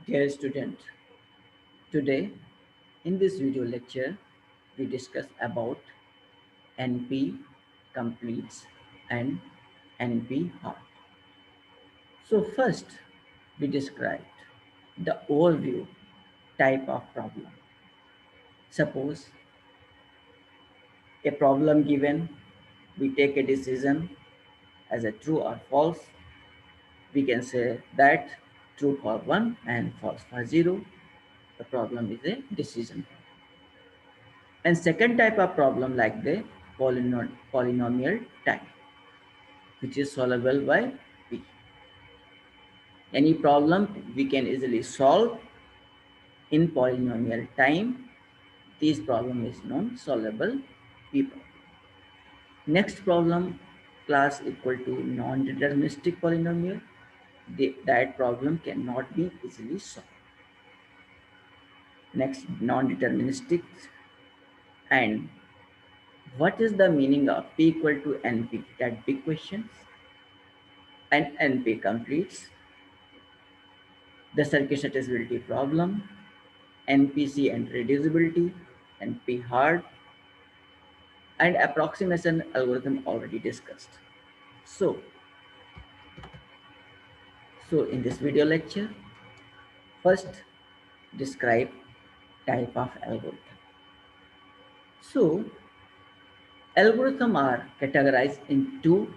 Dear student, today in this video lecture we discuss about NP completes and NP hard. So first we described the overview type of problem. Suppose a problem given, we take a decision as a true or false. We can say that true for 1 and false for 0. The problem is a decision. And second type of problem like the polynomial time, which is solvable by P. Any problem we can easily solve in polynomial time. This problem is known solvable P problem. Next problem, class equal to non-deterministic polynomial. That problem cannot be easily solved. Next, non-deterministic. And what is the meaning of P equal to NP? That big questions. And NP completes the circuit satisfiability problem, NPC and reducibility, NP hard, and approximation algorithm already discussed. So in this video lecture, first describe type of algorithm. So algorithms are categorized in two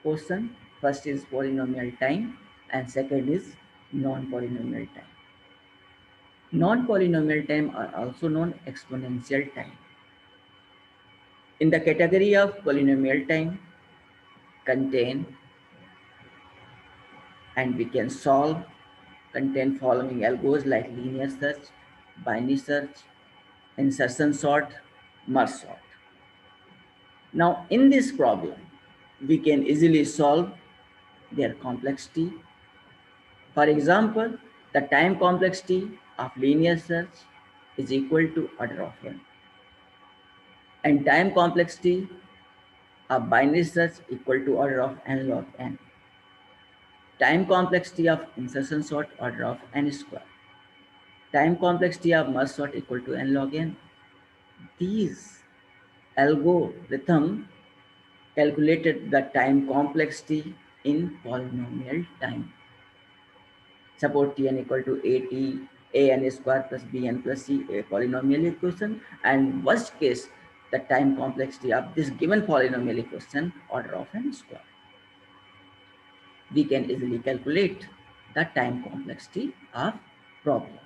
portions. First is polynomial time and second is non-polynomial time. Non-polynomial time are also known exponential time. In the category of polynomial time, contain and we can solve contain following algos like linear search, binary search, insertion sort, merge sort. Now in this problem, we can easily solve their complexity. For example, the time complexity of linear search is equal to order of n, and time complexity of binary search equal to order of n log n. Time complexity of insertion sort order of n square. Time complexity of merge sort equal to n log n. These algorithm calculated the time complexity in polynomial time. Suppose Tn equal to an square plus bn plus c, a polynomial equation, and worst case, the time complexity of this given polynomial equation order of n square. We can easily calculate the time complexity of problem.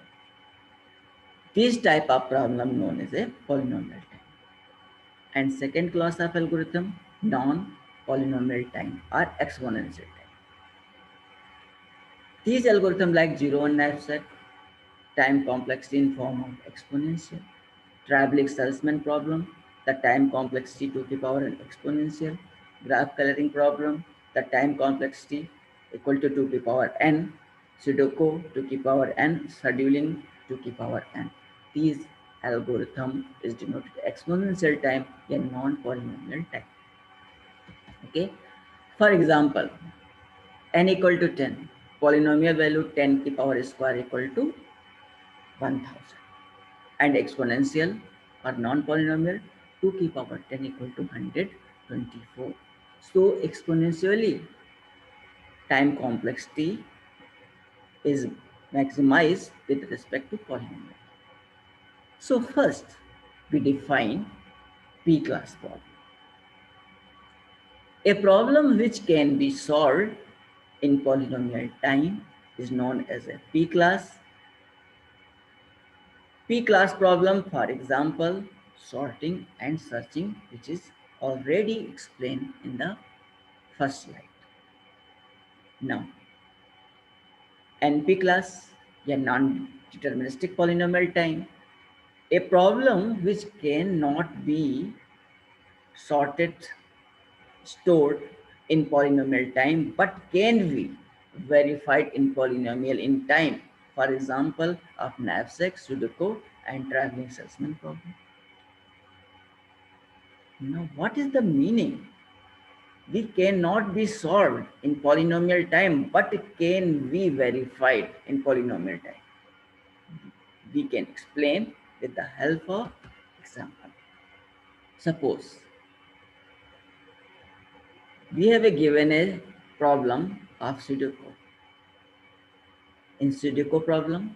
This type of problem known as a polynomial time. And second class of algorithm, non-polynomial time or exponential time. These algorithms like zero and knapsack, time complexity in form of exponential, traveling salesman problem, the time complexity to the power n exponential, graph coloring problem, the time complexity equal to 2 to the power n, Sudoku to the power n, scheduling to the power n. These algorithm is denoted exponential time and non-polynomial time. Okay. For example, n equal to 10, polynomial value 10 to the power square equal to 1000, and exponential or non-polynomial 2 to the power 10 equal to 124. So exponentially time complexity is maximized with respect to polynomial. So first we define P class problem. A problem which can be solved in polynomial time is known as a P class. P class problem, for example, sorting and searching, which is already explained in the first slide. Now, NP class, a non-deterministic polynomial time, a problem which cannot be sorted, stored in polynomial time, but can be verified in polynomial in time. For example, of knapsack, Sudoku, and traveling salesman problem. Now, what is the meaning We cannot be solved in polynomial time, but it can be verified in polynomial time. We can explain with the help of example. Suppose we have a given a problem of Sudoku. In Sudoku problem,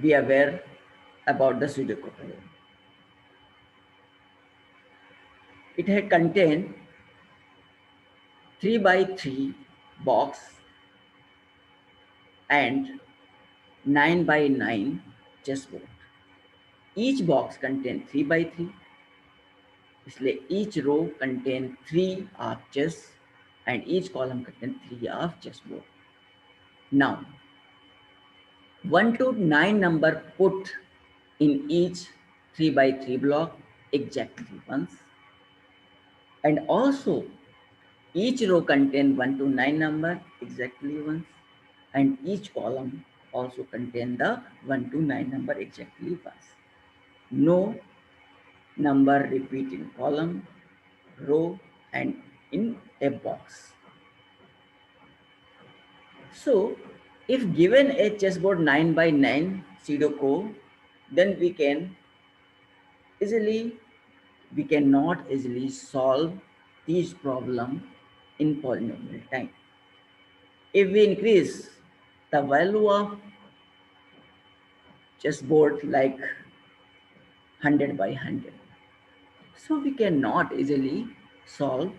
be aware about the Sudoku problem. It had contained 3 by 3 box and 9 by 9 chessboard. Each box contained 3 by 3. इसलिए each row contained 3 of chess and each column contained 3 of chessboard. Now, 1 to 9 number put in each 3 by 3 block exactly once. And also each row contains 1 to 9 number exactly once, and each column also contains the 1 to 9 number exactly once. No number repeat in column, row, and in a box. So, if given a chessboard 9 by 9 Sudoku, then easily we cannot easily solve these problem in polynomial time. If we increase the value of chessboard like 100 by 100, so we cannot easily solve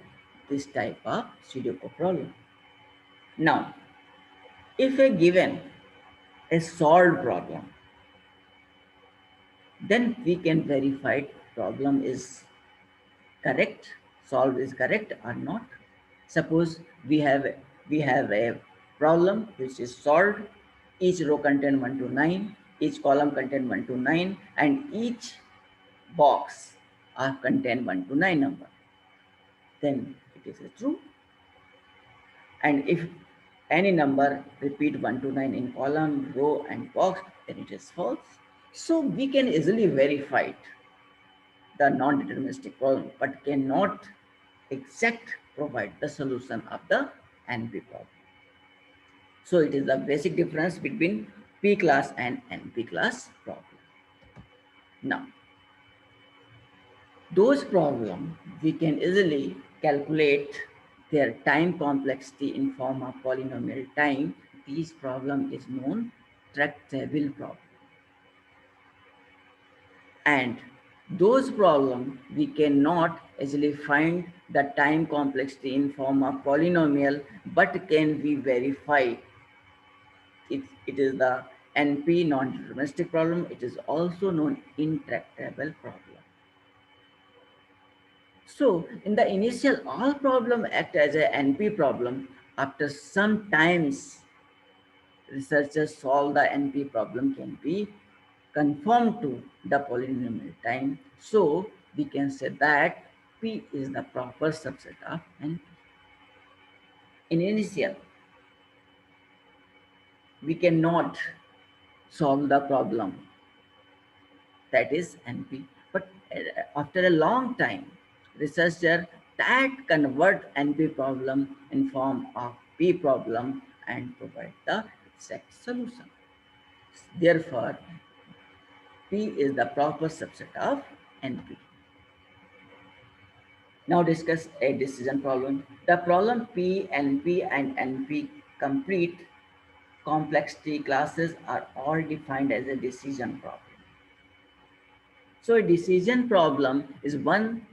this type of Sudoku problem. Now, if a given a solved problem, then we can verify problem is correct, solved is correct or not. Suppose we have a problem which is solved. Each row contain 1 to 9, each column contain 1 to 9, and each box are contain 1 to 9 number. Then it is a true. And if any number repeat 1 to 9 in column, row, and box, then it is false. So we can easily verify the non-deterministic problem, but cannot exact provide the solution of the NP problem. So it is the basic difference between P class and NP class problem. Now, those problems we can easily calculate their time complexity in form of polynomial time. This problem is known tractable problem. And those problems we cannot easily find the time complexity in form of polynomial, but can be verified. It is the NP non-deterministic problem. It is also known intractable problem. So in the initial, all problem act as a NP problem. After some times, researchers solve the NP problem can be conformed to the polynomial time. So we can say that P is the proper subset of NP. In initial, we cannot solve the problem that is NP. But after a long time, researcher that convert NP problem in form of P problem and provide the exact solution. Therefore, P is the proper subset of NP. Now discuss a decision problem. The problem P, NP, and NP complete complexity classes are all defined as a decision problem. So a decision problem is one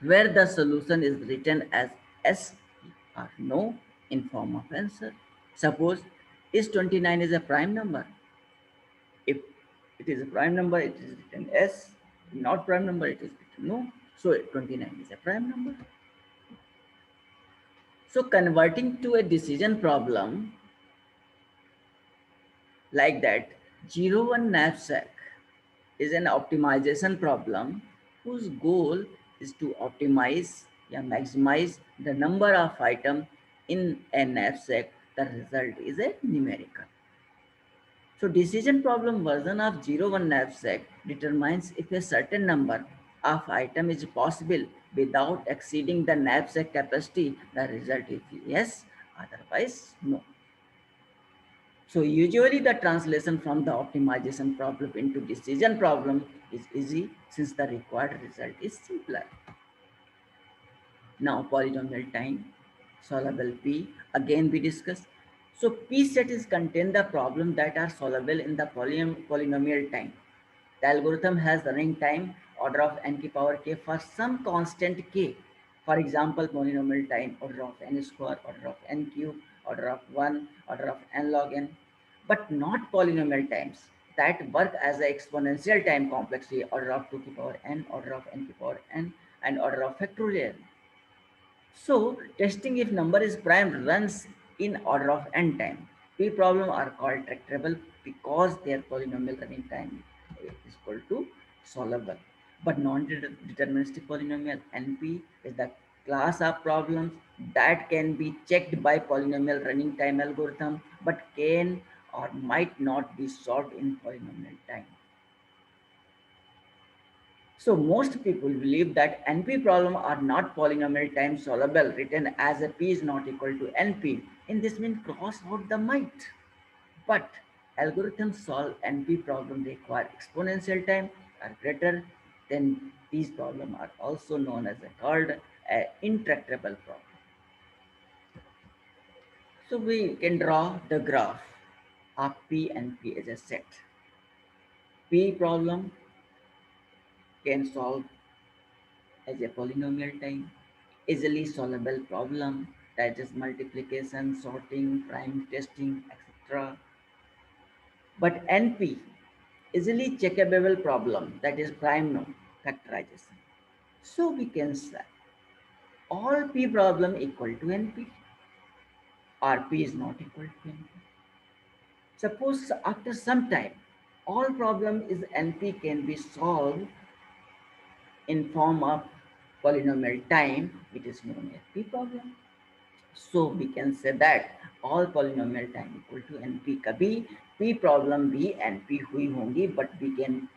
where the solution is written as yes or no in form of answer. Suppose is 29 is a prime number. If it is a prime number, it is written yes. Not prime number, it is written no. So 29 is a prime number. So converting to a decision problem like that, 0-1 knapsack is an optimization problem whose goal is to optimize or maximize the number of items in a knapsack. The result is a numerical. So decision problem version of 0-1 knapsack determines if a certain number of item is possible without exceeding the knapsack capacity, the result is yes, otherwise no. So usually the translation from the optimization problem into decision problem is easy since the required result is simpler. Now polynomial time, solvable P, again we discuss. So P set is contain the problem that are solvable in the polynomial time. The algorithm has running time order of n की power k for some constant k. For example, polynomial time order of n square, order of n cube, order of 1, order of n log n, but not polynomial times that work as an exponential time complexity order of 2 की power n, order of n की power n, and order of factorial. So, testing if number is prime runs in order of n time. P problem are called tractable because their polynomial running time is equal to solvable. But non-deterministic polynomial NP is the class of problems that can be checked by polynomial running time algorithm but can or might not be solved in polynomial time. So most people believe that NP problem are not polynomial time solvable written as a P is not equal to NP. In this means cross out the might. But algorithms solve NP problem require exponential time are greater than these problems are also known as called a intractable problem. So we can draw the graph of P and P as a set. P problem can solve as a polynomial time, easily solvable problem that is multiplication, sorting, prime testing, etc. But NP, easily checkable problem that is prime no factorization. So we can say all P problem equal to NP or P is not equal to NP. Suppose after some time all problem is NP can be solved in form of polynomial time, it is known as P problem. So we can say that all polynomial time equal to NP कभी P problem भी NP हुई होंगी, but we can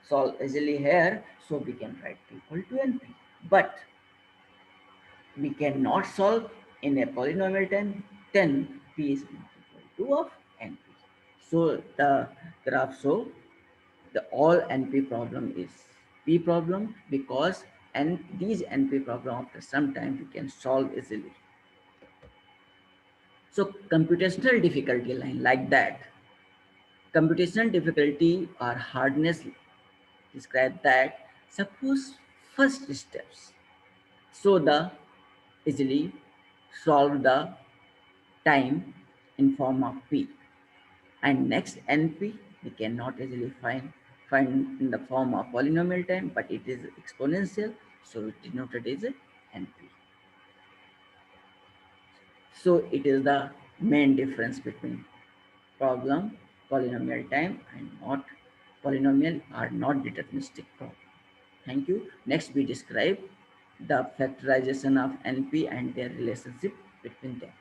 solve easily here, so we can write P equal to NP. But we cannot solve in a polynomial time, then P is not equal to of NP. So the graph show the all NP problem is P problem because and these NP problem after some time we can solve easily. So computational difficulty line like that. Computational difficulty or hardness describe that suppose first steps. So the easily solve the time in form of P. And next NP we cannot easily find in the form of polynomial time, but it is exponential, so it denoted as a NP. So it is the main difference between problem, polynomial time, and not polynomial are not deterministic problem. Thank you. Next, we describe the factorization of NP and their relationship between them.